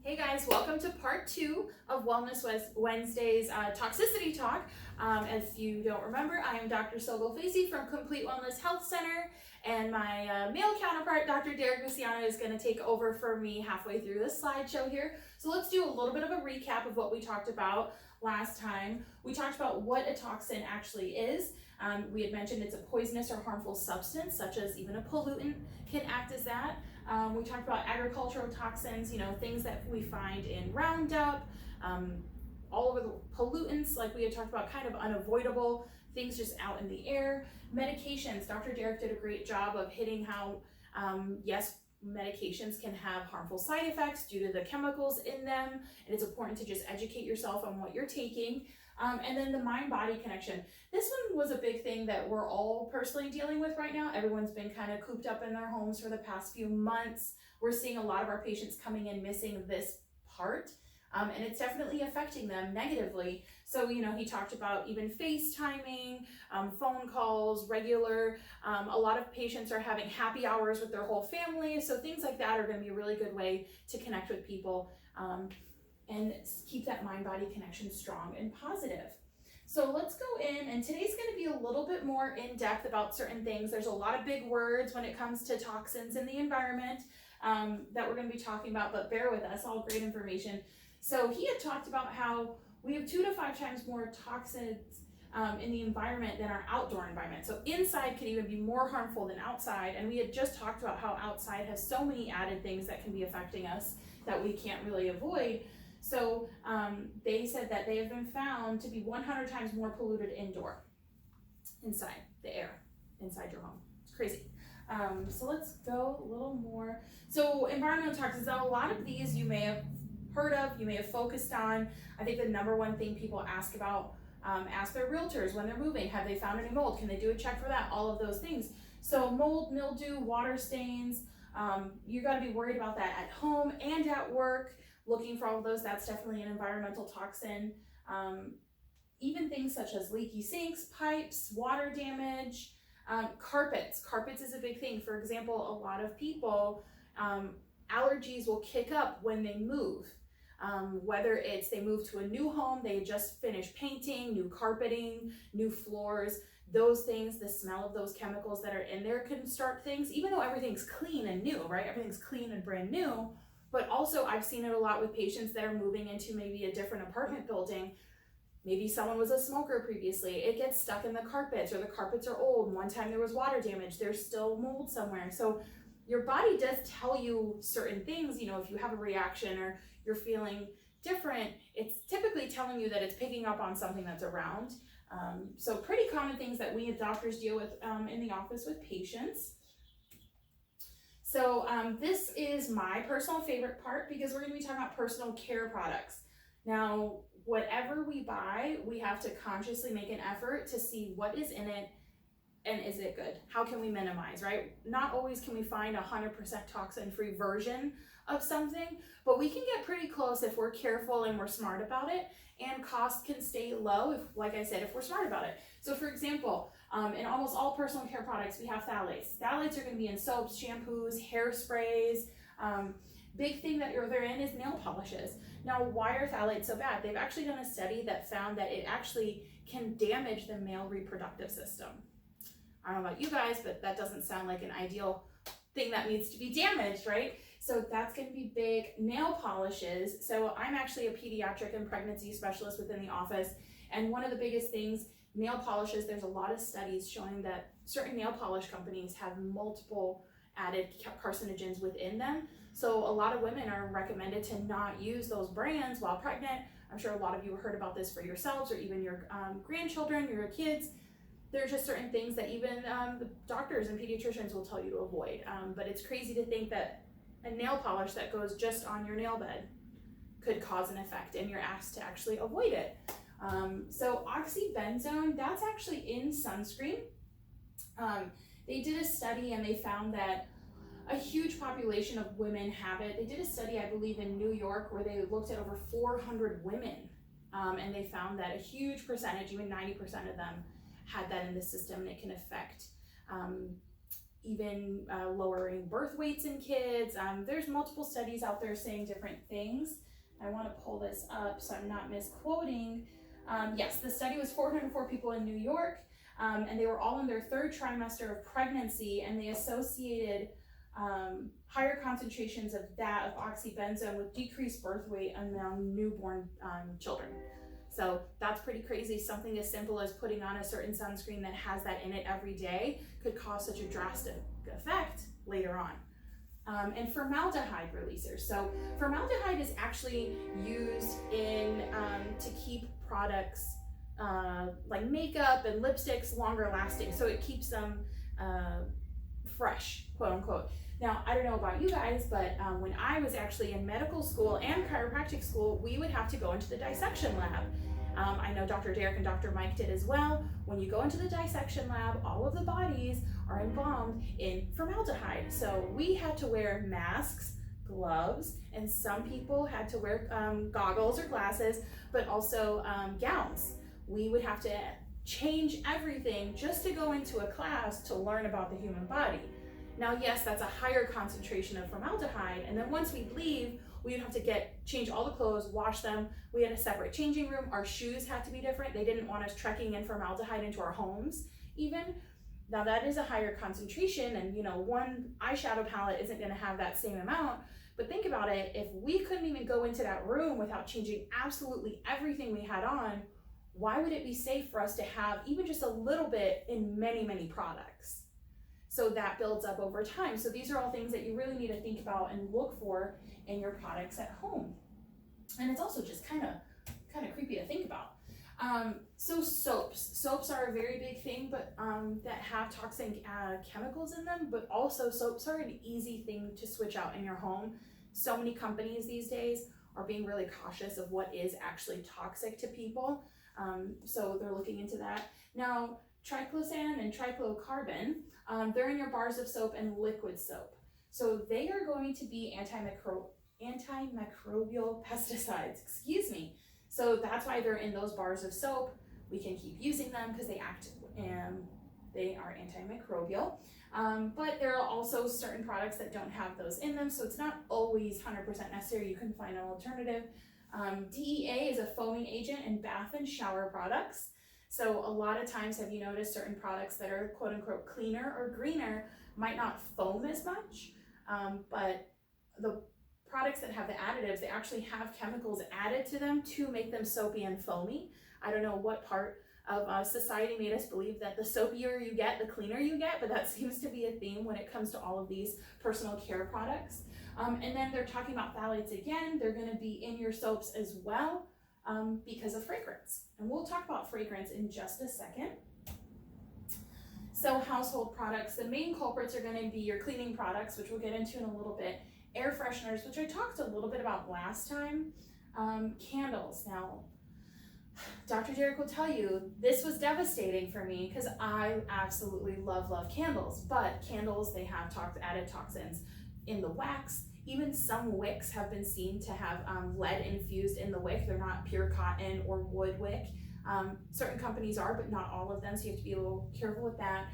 Hey guys, welcome to part 2 of Wellness Wednesday's Toxicity Talk. As you don't remember, I am Dr. Sogoal Feizi from Complete Wellness Health Center, and my male counterpart, Dr. Musciano, is going to take over for me halfway through this slideshow here. So let's do a little bit of a recap of what we talked about last time. We talked about what a toxin actually is. We had mentioned it's a poisonous or harmful substance, such as even a pollutant can act as that. We talked about agricultural toxins, things that we find in Roundup, all over the pollutants, like we had talked about, kind of unavoidable things just out in the air. Medications, Dr. Derek did a great job of hitting how, yes, medications can have harmful side effects due to the chemicals in them, and it's important to just educate yourself on what you're taking. And then the mind-body connection. This one was a big thing that we're all personally dealing with right now. Everyone's been kind of cooped up in their homes for the past few months. We're seeing a lot of our patients coming in missing this part, and it's definitely affecting them negatively. So, he talked about even FaceTiming, phone calls, regular. A lot of patients are having happy hours with their whole family. So things like that are going to be a really good way to connect with people. And keep that mind-body connection strong and positive. So let's go in, and today's going to be a little bit more in-depth about certain things. There's a lot of big words when it comes to toxins in the environment that we're going to be talking about, but bear with us, all great information. So he had talked about how we have 2 to 5 times more toxins in the environment than our outdoor environment. So inside could even be more harmful than outside, and we had just talked about how outside has so many added things that can be affecting us that we can't really avoid. So they said that they have been found to be 100 times more polluted inside the air, inside your home. It's crazy. So let's go a little more. So environmental toxins, now a lot of these you may have heard of, you may have focused on. I think the number one thing people ask about, ask their realtors when they're moving, have they found any mold? Can they do a check for that? All of those things. So mold, mildew, water stains, you gotta be worried about that at home and at work. Looking for all of those, that's definitely an environmental toxin. Even things such as leaky sinks, pipes, water damage, carpets. Carpets is a big thing. For example, a lot of people, allergies will kick up when they move. Whether it's they move to a new home, they just finished painting, new carpeting, new floors, those things, the smell of those chemicals that are in there can start things, even though everything's clean and new, right? Everything's clean and brand new. But also I've seen it a lot with patients that are moving into maybe a different apartment building. Maybe someone was a smoker previously. It gets stuck in the carpets, or the carpets are old. One time there was water damage. There's still mold somewhere. So your body does tell you certain things. If you have a reaction or you're feeling different, it's typically telling you that it's picking up on something that's around. So pretty common things that we as doctors deal with in the office with patients. So this is my personal favorite part, because we're going to be talking about personal care products. Now, whatever we buy, we have to consciously make an effort to see what is in it and is it good? How can we minimize, right? Not always can we find 100% toxin-free version of something, but we can get pretty close if we're careful and we're smart about it, and cost can stay low, if, like I said, if we're smart about it. So for example, in almost all personal care products, we have phthalates. Phthalates are going to be in soaps, shampoos, hairsprays. Big thing that they're in is nail polishes. Now, why are phthalates so bad? They've actually done a study that found that it actually can damage the male reproductive system. I don't know about you guys, but that doesn't sound like an ideal thing that needs to be damaged, right? So that's going to be big. Nail polishes. So I'm actually a pediatric and pregnancy specialist within the office, and one of the biggest things, nail polishes, there's a lot of studies showing that certain nail polish companies have multiple added carcinogens within them. So a lot of women are recommended to not use those brands while pregnant. I'm sure a lot of you have heard about this for yourselves, or even your grandchildren, your kids. There's just certain things that even the doctors and pediatricians will tell you to avoid. But it's crazy to think that a nail polish that goes just on your nail bed could cause an effect, and you're asked to actually avoid it. So oxybenzone, that's actually in sunscreen. They did a study and they found that a huge population of women have it. They did a study, I believe, in New York, where they looked at over 400 women, and they found that a huge percentage, even 90% of them, had that in the system, and it can affect even lowering birth weights in kids. There's multiple studies out there saying different things. I want to pull this up so I'm not misquoting. Yes, the study was 404 people in New York, and they were all in their third trimester of pregnancy, and they associated higher concentrations of that, of oxybenzone, with decreased birth weight among newborn children. So that's pretty crazy. Something as simple as putting on a certain sunscreen that has that in it every day could cause such a drastic effect later on. And formaldehyde releasers. So formaldehyde is actually used in to keep products like makeup and lipsticks longer lasting. So it keeps them fresh, quote unquote. Now, I don't know about you guys, but when I was actually in medical school and chiropractic school, we would have to go into the dissection lab. I know Dr. Derek and Dr. Mike did as well. When you go into the dissection lab, all of the bodies are embalmed in formaldehyde. So we had to wear masks, gloves, and some people had to wear goggles or glasses, but also gowns. We would have to change everything just to go into a class to learn about the human body. Now, yes, that's a higher concentration of formaldehyde, and then once we'd leave, we'd have to change all the clothes, wash them. We had a separate changing room. Our shoes had to be different. They didn't want us trekking in formaldehyde into our homes even. Now that is a higher concentration, and one eyeshadow palette isn't gonna have that same amount, but think about it, if we couldn't even go into that room without changing absolutely everything we had on, why would it be safe for us to have even just a little bit in many, many products? So that builds up over time. So these are all things that you really need to think about and look for in your products at home. And it's also just kind of creepy to think about. So soaps are a very big thing, but that have toxic chemicals in them, but also soaps are an easy thing to switch out in your home. So many companies these days are being really cautious of what is actually toxic to people. So they're looking into that. Now, triclosan and triclocarbon, they're in your bars of soap and liquid soap. So they are going to be antimicrobial pesticides, excuse me. So that's why they're in those bars of soap. We can keep using them because they are antimicrobial. But there are also certain products that don't have those in them, so it's not always 100% necessary. You can find an alternative. DEA is a foaming agent in bath and shower products. So a lot of times, have you noticed certain products that are quote unquote cleaner or greener might not foam as much, but the products that have the additives, they actually have chemicals added to them to make them soapy and foamy. I don't know what part of society made us believe that the soapier you get, the cleaner you get, but that seems to be a theme when it comes to all of these personal care products. And then they're talking about phthalates again. They're going to be in your soaps as well because of fragrance. And we'll talk about fragrance in just a second. So household products, the main culprits are going to be your cleaning products, which we'll get into in a little bit. Air fresheners, which I talked a little bit about last time. Candles. Now, Dr. Derek will tell you, this was devastating for me because I absolutely love candles, but candles, they have added toxins in the wax. Even some wicks have been seen to have lead infused in the wick. They're not pure cotton or wood wick. Certain companies are, but not all of them, so you have to be a little careful with that.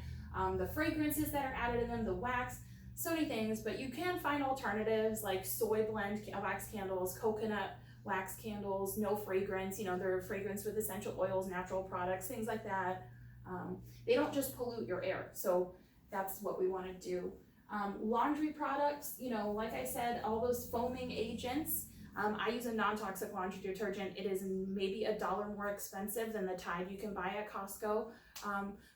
The fragrances that are added in them, the wax, so many things, but you can find alternatives like soy blend wax candles, coconut wax candles, no fragrance, they're fragrance with essential oils, natural products, things like that. They don't just pollute your air, so that's what we want to do. Laundry products, like I said, all those foaming agents. I use a non-toxic laundry detergent. It is maybe $1 more expensive than the Tide you can buy at Costco.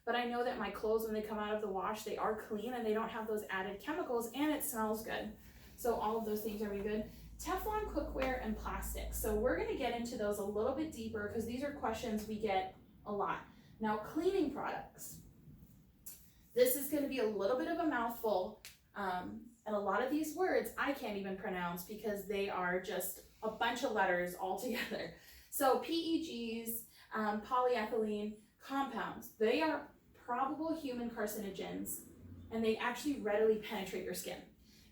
But I know that my clothes, when they come out of the wash, they are clean and they don't have those added chemicals, and it smells good. So all of those things are really good. Teflon cookware and plastics. So we're going to get into those a little bit deeper because these are questions we get a lot. Now, cleaning products. This is going to be a little bit of a mouthful, and a lot of these words I can't even pronounce because they are just a bunch of letters all together. So PEGs, polyethylene compounds, they are probable human carcinogens, and they actually readily penetrate your skin.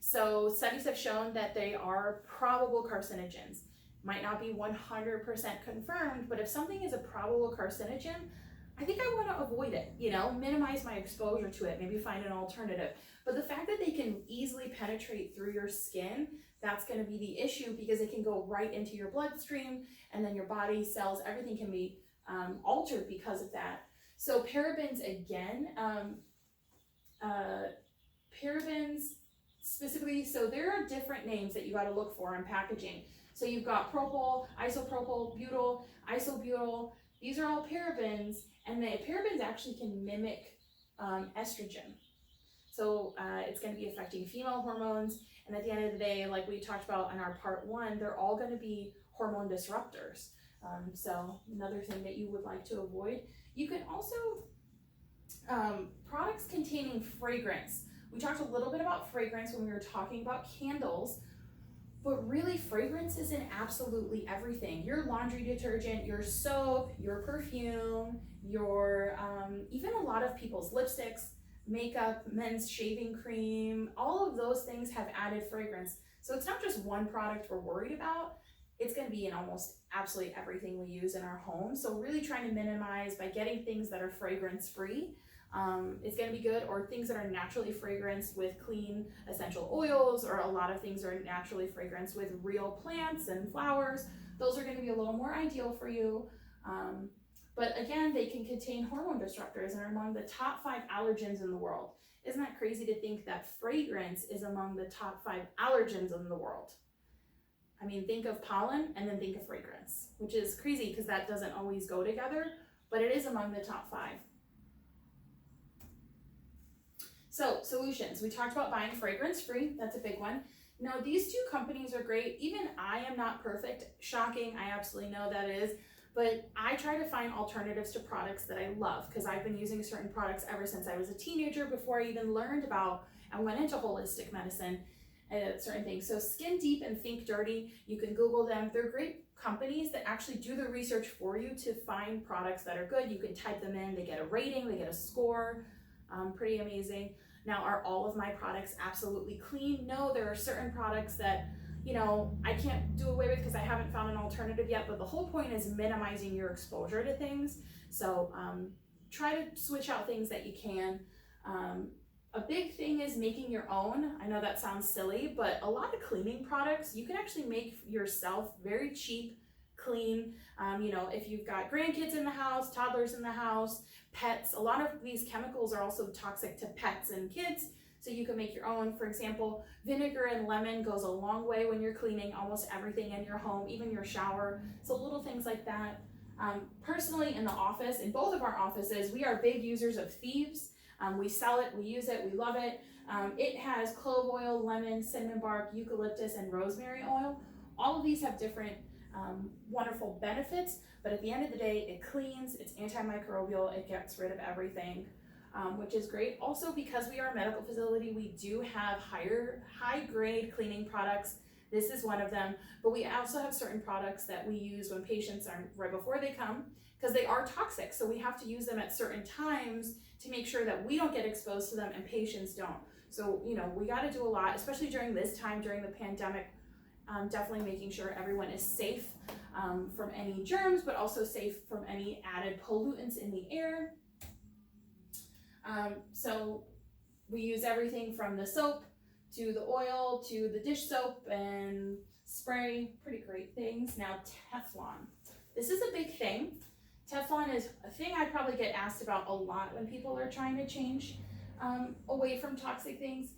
So studies have shown that they are probable carcinogens. Might not be 100% confirmed, but if something is a probable carcinogen, I think I want to avoid it, you know, minimize my exposure to it, maybe find an alternative. But the fact that they can easily penetrate through your skin, that's going to be the issue, because it can go right into your bloodstream, and then your body cells, everything can be altered because of that. So parabens, again, parabens specifically, so there are different names that you got to look for in packaging. So you've got propyl, isopropyl, butyl, isobutyl. These are all parabens, and the parabens actually can mimic estrogen. So it's going to be affecting female hormones, and at the end of the day, like we talked about in our part 1, they're all going to be hormone disruptors. So another thing that you would like to avoid. You can also, products containing fragrance. We talked a little bit about fragrance when we were talking about candles, but really fragrance is in absolutely everything. Your laundry detergent, your soap, your perfume, your, even a lot of people's lipsticks, makeup, men's shaving cream, all of those things have added fragrance. So it's not just one product we're worried about, it's going to be in almost absolutely everything we use in our home. So really trying to minimize by getting things that are fragrance free. It's going to be good, or things that are naturally fragranced with clean essential oils, or a lot of things are naturally fragranced with real plants and flowers. Those are going to be a little more ideal for you. But again, they can contain hormone disruptors and are among the top 5 allergens in the world. Isn't that crazy to think that fragrance is among the top 5 allergens in the world? I mean, think of pollen and then think of fragrance, which is crazy because that doesn't always go together, but it is among the top 5. So solutions, we talked about buying fragrance free, that's a big one. Now these 2 companies are great. Even I am not perfect, shocking, I absolutely know that is, but I try to find alternatives to products that I love, because I've been using certain products ever since I was a teenager, before I even learned about and went into holistic medicine, certain things. So Skin Deep and Think Dirty, you can Google them. They're great companies that actually do the research for you to find products that are good. You can type them in, they get a rating, they get a score, pretty amazing. Now, are all of my products absolutely clean? No, there are certain products that, you know, I can't do away with because I haven't found an alternative yet, but the whole point is minimizing your exposure to things. So try to switch out things that you can. A big thing is making your own. I know that sounds silly, but a lot of cleaning products, you can actually make yourself very cheap, clean. You know, if you've got grandkids in the house, toddlers in the house, pets, a lot of these chemicals are also toxic to pets and kids, so you can make your own. For example, vinegar and lemon goes a long way when you're cleaning almost everything in your home, even your shower. So little things like that. Personally, in the office, in both of our offices, we are big users of Thieves. We sell it, we use it, we love it. It has clove oil, lemon, cinnamon bark, eucalyptus, and rosemary oil. All of these have different wonderful benefits, but at the end of the day, it cleans, it's antimicrobial, it gets rid of everything, which is great. Also, because we are a medical facility, we do have high-grade cleaning products. This is one of them, but we also have certain products that we use when patients are right before they come, because they are toxic, so we have to use them at certain times to make sure that we don't get exposed to them and patients don't. So, you know, we got to do a lot, especially during this time, during the pandemic. Definitely making sure everyone is safe from any germs, but also safe from any added pollutants in the air. So we use everything from the soap to the oil to the dish soap and spray, pretty great things. Now Teflon, this is a big thing. Teflon is a thing I probably get asked about a lot when people are trying to change away from toxic things.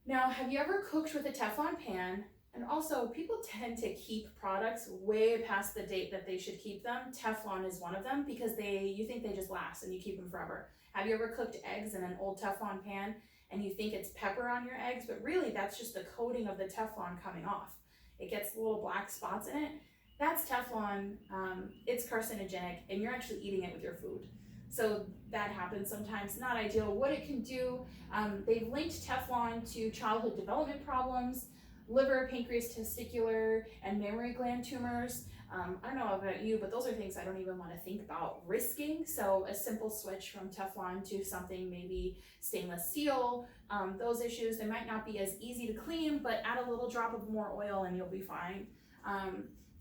Now, have you ever cooked with a Teflon pan? And also, people tend to keep products way past the date that they should keep them. Teflon is one of them, because you think they just last and you keep them forever. Have you ever cooked eggs in an old Teflon pan and you think it's pepper on your eggs, but really that's just the coating of the Teflon coming off. It gets little black spots in it. That's Teflon, it's carcinogenic, and you're actually eating it with your food. So that happens sometimes, not ideal. What it can do, they've linked Teflon to childhood development problems, liver, pancreas, testicular, and mammary gland tumors. I don't know about you, but those are things I don't even want to think about risking. So a simple switch from Teflon to something maybe stainless steel, those issues, they might not be as easy to clean, but add a little drop of more oil and you'll be fine.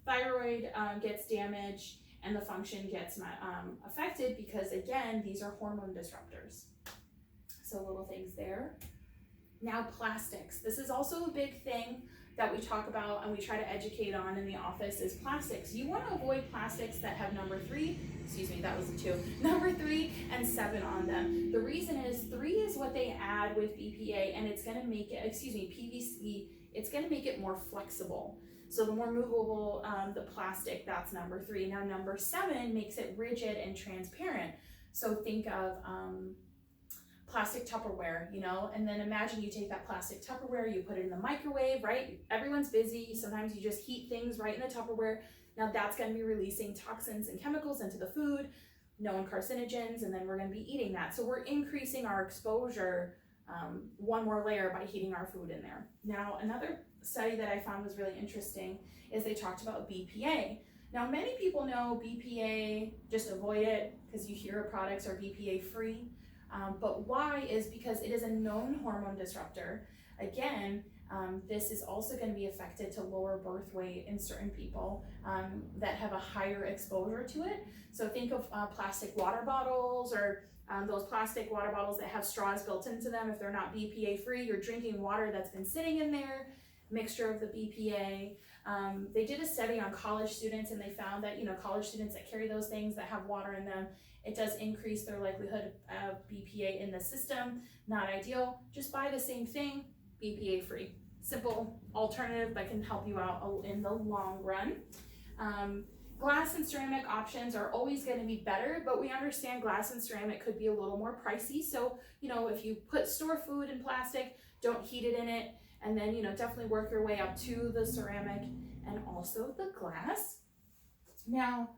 Thyroid gets damaged, and the function gets affected because, again, these are hormone disruptors. So little things there. Now plastics. This is also a big thing that we talk about and we try to educate on in the office is plastics. You want to avoid plastics that have number 3 and 7 on them. The reason is 3 is what they add with BPA, and it's going to make it, PVC, it's going to make it more flexible. So the more movable the plastic, that's number 3. Now number 7 makes it rigid and transparent. So think of plastic Tupperware, you know, and then imagine you take that plastic Tupperware, you put it in the microwave, right? Everyone's busy. Sometimes you just heat things right in the Tupperware. Now that's going to be releasing toxins and chemicals into the food, known carcinogens, and then we're going to be eating that. So we're increasing our exposure one more layer by heating our food in there. Now, another study that I found was really interesting is they talked about BPA. Now, many people know BPA, just avoid it because you hear products are BPA free. But why is because it is a known hormone disruptor. Again, this is also going to be affected to lower birth weight in certain people that have a higher exposure to it. So think of plastic water bottles or those plastic water bottles that have straws built into them. If they're not BPA free, you're drinking water that's been sitting in there, mixture of the BPA. They did a study on college students and they found that, you know, college students that carry those things that have water in them, it does increase their likelihood of BPA in the system. Not ideal. Just buy the same thing, BPA free. Simple alternative that can help you out in the long run. Glass and ceramic options are always going to be better, but we understand glass and ceramic could be a little more pricey. So, you know, if you store food in plastic, don't heat it in it, and then, you know, definitely work your way up to the ceramic and also the glass. Now,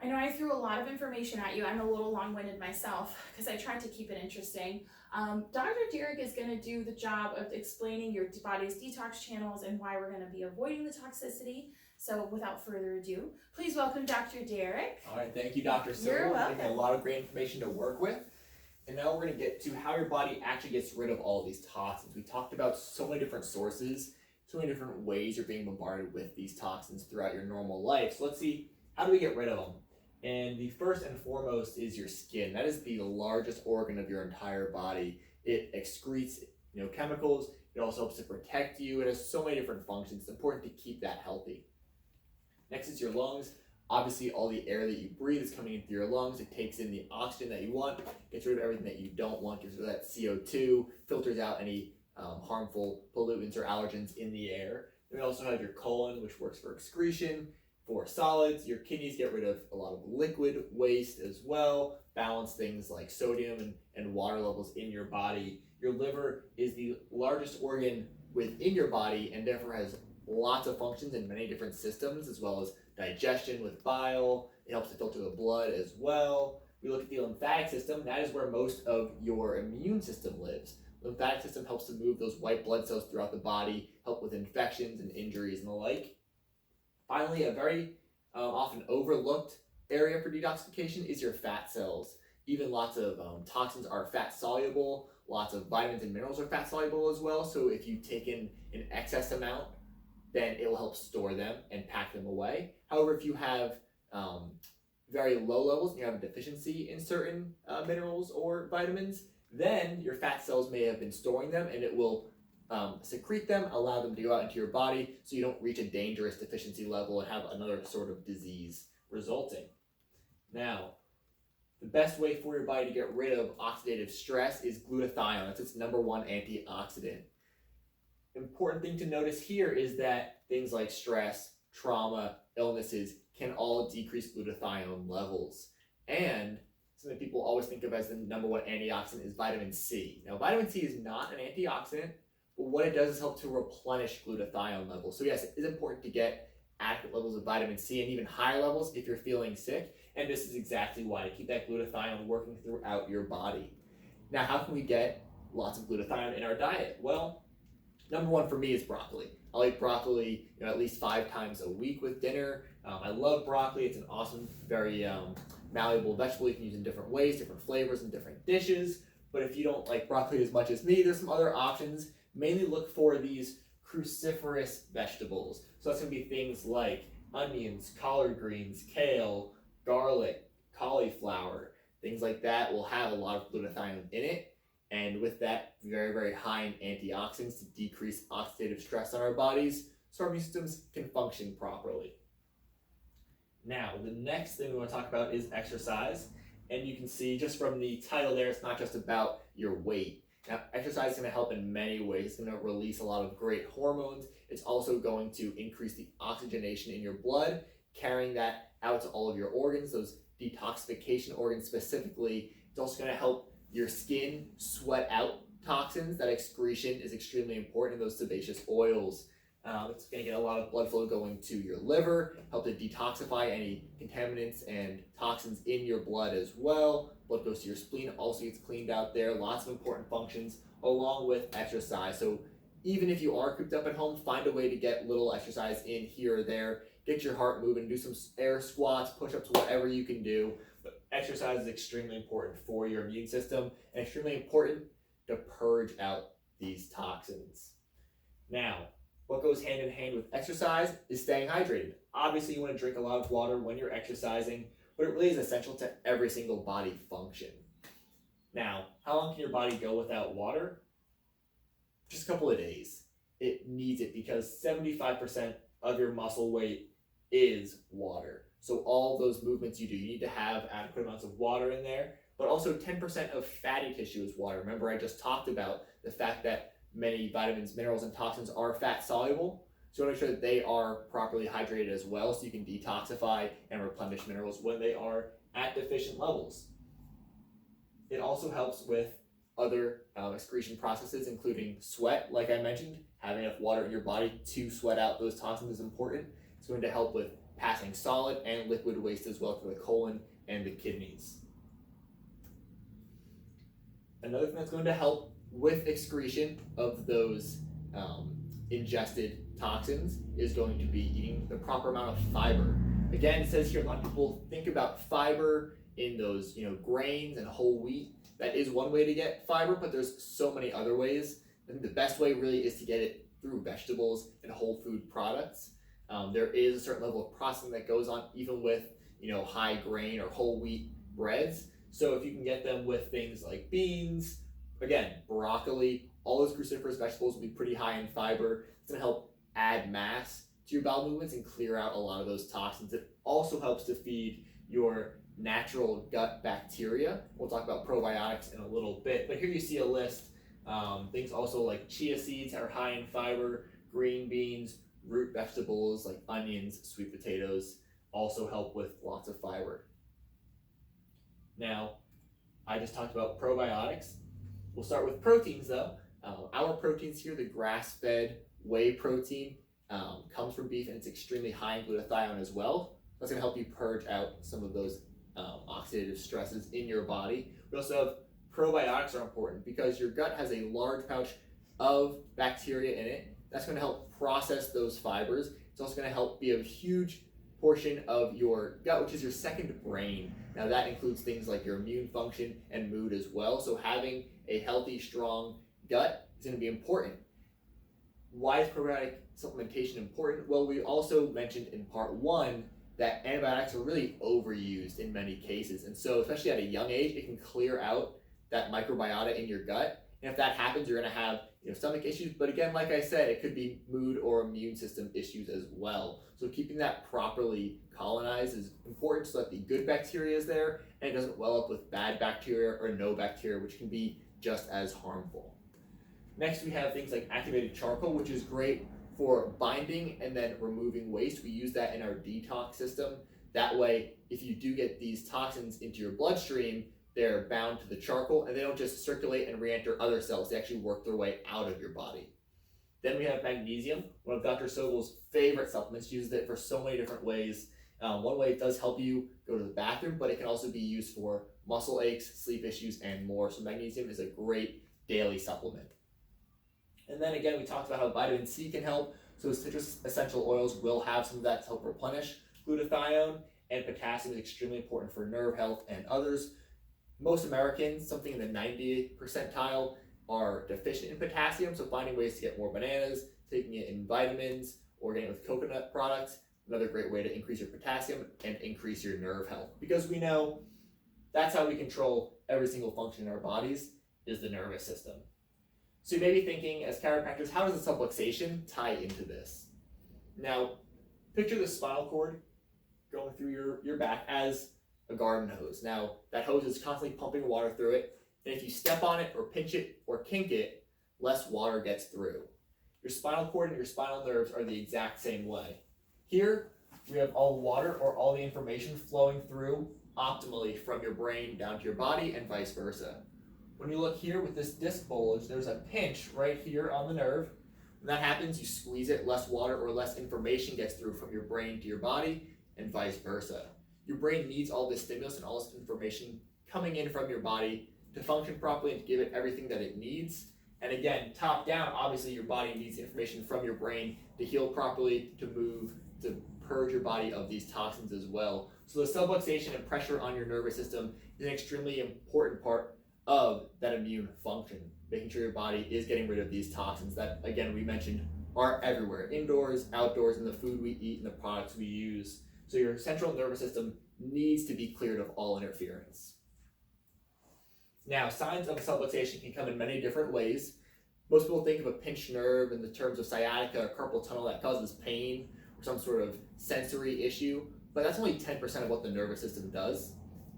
I know I threw a lot of information at you. I'm a little long-winded myself because I tried to keep it interesting. Dr. Derek is going to do the job of explaining your body's detox channels and why we're going to be avoiding the toxicity. So without further ado, please welcome Dr. Derek. All right, thank you, Dr. Sogoal. You're welcome. A lot of great information to work with. And now we're going to get to how your body actually gets rid of all these toxins. We talked about so many different sources, so many different ways you're being bombarded with these toxins throughout your normal life. So let's see, how do we get rid of them? And the first and foremost is your skin. That is the largest organ of your entire body. It excretes, you know, chemicals. It also helps to protect you. It has so many different functions. It's important to keep that healthy. Next is your lungs. Obviously, all the air that you breathe is coming into your lungs. It takes in the oxygen that you want, gets rid of everything that you don't want, gets rid of that CO2, filters out any harmful pollutants or allergens in the air. Then we also have your colon, which works for excretion. For solids, your kidneys get rid of a lot of liquid waste as well, balance things like sodium and water levels in your body. Your liver is the largest organ within your body and therefore has lots of functions in many different systems, as well as digestion with bile. It helps to filter the blood as well. We look at the lymphatic system. That is where most of your immune system lives. The lymphatic system helps to move those white blood cells throughout the body, help with infections and injuries and the like. Finally, a very often overlooked area for detoxification is your fat cells. Even lots of toxins are fat soluble. Lots of vitamins and minerals are fat soluble as well. So if you take in an excess amount, then it will help store them and pack them away. However, if you have very low levels and you have a deficiency in certain minerals or vitamins, then your fat cells may have been storing them and it will secrete them, allow them to go out into your body so you don't reach a dangerous deficiency level and have another sort of disease resulting. Now, the best way for your body to get rid of oxidative stress is glutathione. That's its number one antioxidant. Important thing to notice here is that things like stress, trauma, illnesses can all decrease glutathione levels. And something people always think of as the number one antioxidant is vitamin C. Now, vitamin C is not an antioxidant, but what it does is help to replenish glutathione levels. So yes, it is important to get adequate levels of vitamin C and even higher levels if you're feeling sick. And this is exactly why, to keep that glutathione working throughout your body. Now, how can we get lots of glutathione in our diet? Well, number one for me is broccoli. I'll eat broccoli at least 5 times a week with dinner. I love broccoli. It's an awesome, very malleable vegetable. You can use in different ways, different flavors, and different dishes. But if you don't like broccoli as much as me, there's some other options. Mainly look for these cruciferous vegetables. So that's going to be things like onions, collard greens, kale, garlic, cauliflower, things like that will have a lot of glutathione in it. And with that, very, very high in antioxidants to decrease oxidative stress on our bodies so our immune systems can function properly. Now, the next thing we want to talk about is exercise. And you can see just from the title there, it's not just about your weight. Now, exercise is going to help in many ways. It's going to release a lot of great hormones. It's also going to increase the oxygenation in your blood, carrying that out to all of your organs, those detoxification organs specifically. It's also going to help your skin sweat out toxins. That excretion is extremely important in those sebaceous oils. It's going to get a lot of blood flow going to your liver, help to detoxify any contaminants and toxins in your blood as well. Blood goes to your spleen, also gets cleaned out there. Lots of important functions along with exercise. So even if you are cooped up at home, find a way to get little exercise in here or there. Get your heart moving, do some air squats, push-ups, whatever you can do. But exercise is extremely important for your immune system and extremely important to purge out these toxins. Now, what goes hand in hand with exercise is staying hydrated. Obviously, you want to drink a lot of water when you're exercising, but it really is essential to every single body function. Now, how long can your body go without water? Just a couple of days. It needs it because 75% of your muscle weight is water. So all those movements you do, you need to have adequate amounts of water in there, but also 10% of fatty tissue is water. Remember, I just talked about the fact that many vitamins, minerals, and toxins are fat soluble. So you want to make sure that they are properly hydrated as well so you can detoxify and replenish minerals when they are at deficient levels. It also helps with other excretion processes, including sweat. Like I mentioned, having enough water in your body to sweat out those toxins is important. It's going to help with passing solid and liquid waste as well through the colon and the kidneys. Another thing that's going to help with excretion of those ingested toxins is going to be eating the proper amount of fiber. Again, it says here a lot of people think about fiber in those grains and whole wheat. That is one way to get fiber, but there's so many other ways. I think the best way really is to get it through vegetables and whole food products. There is a certain level of processing that goes on even with high grain or whole wheat breads. So if you can get them with things like beans, again, broccoli, all those cruciferous vegetables will be pretty high in fiber. It's going to help add mass to your bowel movements and clear out a lot of those toxins. It also helps to feed your natural gut bacteria. We'll talk about probiotics in a little bit, but here you see a list. Things also like chia seeds are high in fiber, green beans, root vegetables like onions, sweet potatoes also help with lots of fiber. Now, I just talked about probiotics. We'll start with proteins though. Our proteins here, the grass-fed whey protein, comes from beef and it's extremely high in glutathione as well. That's going to help you purge out some of those oxidative stresses in your body. We also have probiotics are important because your gut has a large pouch of bacteria in it. That's going to help process those fibers. It's also going to help be a huge portion of your gut, which is your second brain. Now that includes things like your immune function and mood as well. So having a healthy, strong gut is going to be important. Why is probiotic supplementation important? Well, we also mentioned in part one that antibiotics are really overused in many cases. And so especially at a young age, it can clear out that microbiota in your gut. And if that happens, you're going to have stomach issues. But again, like I said, it could be mood or immune system issues as well. So keeping that properly colonized is important so that the good bacteria is there and it doesn't well up with bad bacteria or no bacteria, which can be just as harmful. Next, we have things like activated charcoal, which is great for binding and then removing waste. We use that in our detox system. That way, if you do get these toxins into your bloodstream, they're bound to the charcoal and they don't just circulate and re-enter other cells. They actually work their way out of your body. Then we have magnesium, one of Dr. Sogoal's favorite supplements, uses it for so many different ways. One way it does help you go to the bathroom, but it can also be used for muscle aches, sleep issues, and more. So magnesium is a great daily supplement. And then again, we talked about how vitamin C can help. So citrus essential oils will have some of that to help replenish glutathione, and potassium is extremely important for nerve health and others. Most Americans, something in the 90th percentile, are deficient in potassium, so finding ways to get more bananas, taking it in vitamins, or getting it with coconut products, another great way to increase your potassium and increase your nerve health, because we know that's how we control every single function in our bodies, is the nervous system. So you may be thinking, as chiropractors, how does the subluxation tie into this? Now, picture the spinal cord going through your back as a garden hose. Now, that hose is constantly pumping water through it, and if you step on it or pinch it or kink it, less water gets through. Your spinal cord and your spinal nerves are the exact same way. Here, we have all the water or all the information flowing through optimally from your brain down to your body and vice versa. When you look here with this disc bulge, there's a pinch right here on the nerve. When that happens, you squeeze it, less water or less information gets through from your brain to your body and vice versa. Your brain needs all this stimulus and all this information coming in from your body to function properly and to give it everything that it needs. And again, top down, obviously your body needs information from your brain to heal properly, to move, to purge your body of these toxins as well. So the subluxation and pressure on your nervous system is an extremely important part of that immune function, making sure your body is getting rid of these toxins that, again, we mentioned are everywhere, indoors, outdoors, in the food we eat and the products we use. So your central nervous system needs to be cleared of all interference. Now, signs of subluxation can come in many different ways. Most people think of a pinched nerve in the terms of sciatica or carpal tunnel that causes pain or some sort of sensory issue, but that's only 10% of what the nervous system does.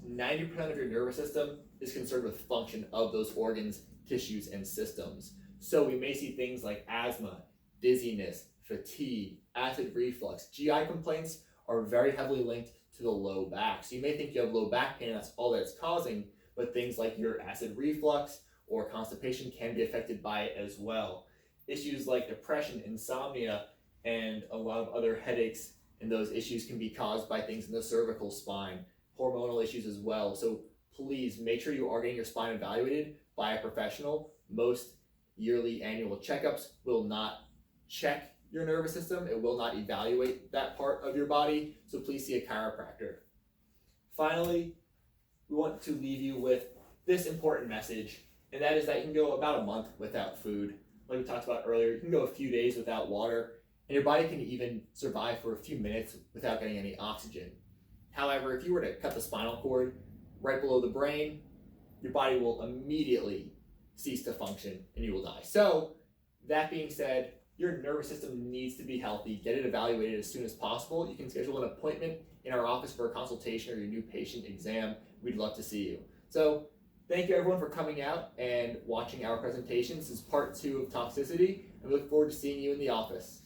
90% of your nervous system is concerned with function of those organs, tissues, and systems. So we may see things like asthma, dizziness, fatigue, acid reflux. GI complaints are very heavily linked to the low back. So you may think you have low back pain and that's all that it's causing, but things like your acid reflux or constipation can be affected by it as well. Issues like depression, insomnia, and a lot of other headaches and those issues can be caused by things in the cervical spine, hormonal issues as well. So please make sure you are getting your spine evaluated by a professional. Most yearly annual checkups will not check your nervous system. It will not evaluate that part of your body. So please see a chiropractor. Finally, we want to leave you with this important message, and that is that you can go about a month without food. Like we talked about earlier, you can go a few days without water, and your body can even survive for a few minutes without getting any oxygen. However, if you were to cut the spinal cord right below the brain, your body will immediately cease to function and you will die. So, that being said, your nervous system needs to be healthy. Get it evaluated as soon as possible. You can schedule an appointment in our office for a consultation or your new patient exam. We'd love to see you. So, thank you everyone for coming out and watching our presentation. This is part 2 of Toxicity, and we look forward to seeing you in the office.